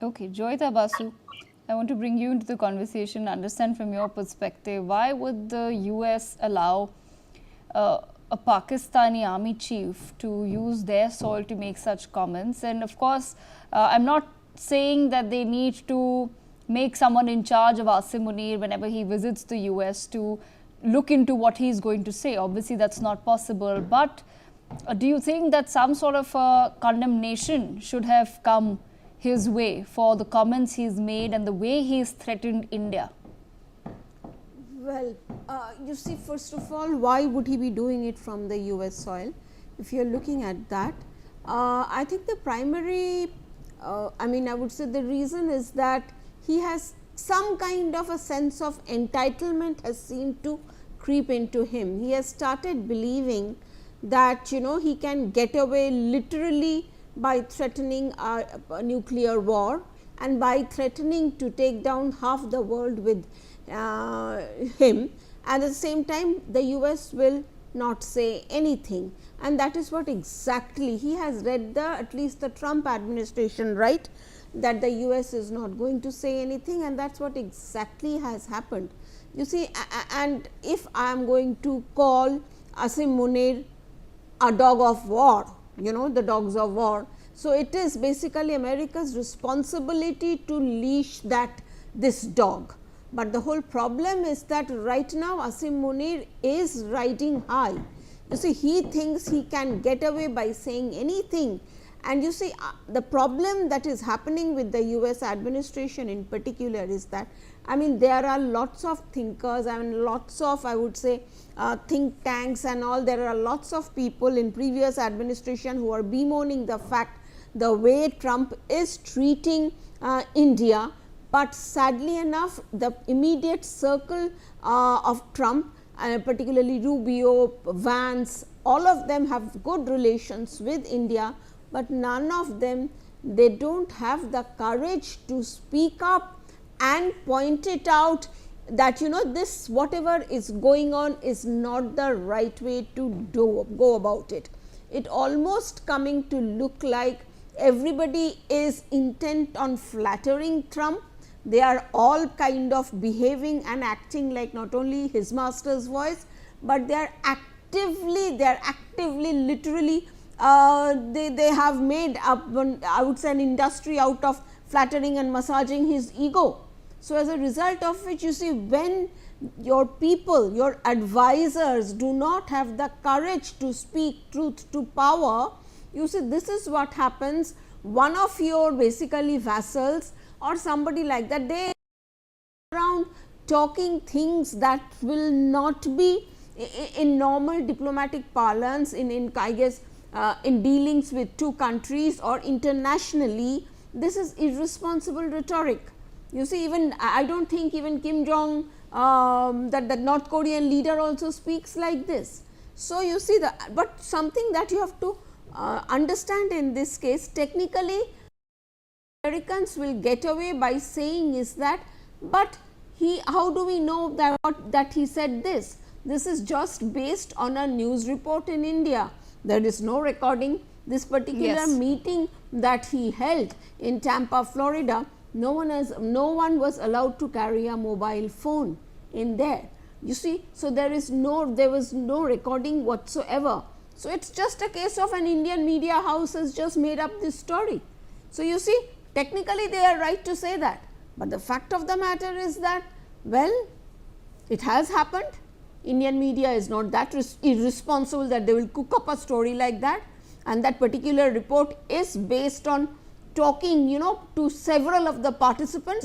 Okay, Joyeeta Basu, I want to bring you into the conversation, understand from your perspective, why would the US allow a Pakistani army chief to use their soil to make such comments? And of course, I'm not saying that they need to make someone in charge of Asim Munir whenever he visits the US to look into what he's going to say. Obviously, that's not possible. But do you think that some sort of condemnation should have come his way for the comments he's made and the way he's threatened India? Well, you see, first of all, why would he be doing it from the US soil? If you are looking at that, I think the primary, I would say the reason is that he has some kind of a sense of entitlement has seemed to creep into him. He has started believing that he can get away literally by threatening a nuclear war and by threatening to take down half the world with him, and at the same time the US will not say anything, and that is what exactly he has read at least the Trump administration, right, that the US is not going to say anything, and that is what exactly has happened. You see, and if I am going to call Asim Munir a dog of war, the dogs of war. So, it is basically America's responsibility to leash this dog, but the whole problem is that right now Asim Munir is riding high. You see, he thinks he can get away by saying anything, and you see the problem that is happening with the US administration in particular is that there are lots of thinkers, lots of, I would say, think tanks and all. There are lots of people in previous administration who are bemoaning the fact the way Trump is treating India, but sadly enough the immediate circle of Trump, particularly Rubio, Vance, all of them have good relations with India, but none of them, they do not have the courage to speak up and point it out that this whatever is going on is not the right way to go about it. It almost coming to look like everybody is intent on flattering Trump. They are all kind of behaving and acting like not only his master's voice, but they are actively literally they have made up, I would say, an industry out of flattering and massaging his ego. So, as a result of which, you see, when your people, your advisors do not have the courage to speak truth to power, you see, this is what happens. One of your basically vassals or somebody like that, they around talking things that will not be in normal diplomatic parlance, I guess in dealings with two countries or internationally. This is irresponsible rhetoric. You see, even I do not think even Kim Jong, that the North Korean leader also speaks like this. So, you see but something that you have to understand in this case, technically Americans will get away by saying is that, but how do we know that he said this? This is just based on a news report in India. There is no recording. This particular meeting that he held in Tampa, Florida, no one was allowed to carry a mobile phone in there. You see, so there was no recording whatsoever. So, it is just a case of an Indian media house has just made up this story. So, you see, technically they are right to say that, but the fact of the matter is that, well, it has happened. Indian media is not that irresponsible that they will cook up a story like that, and that particular report is based on talking to several of the participants.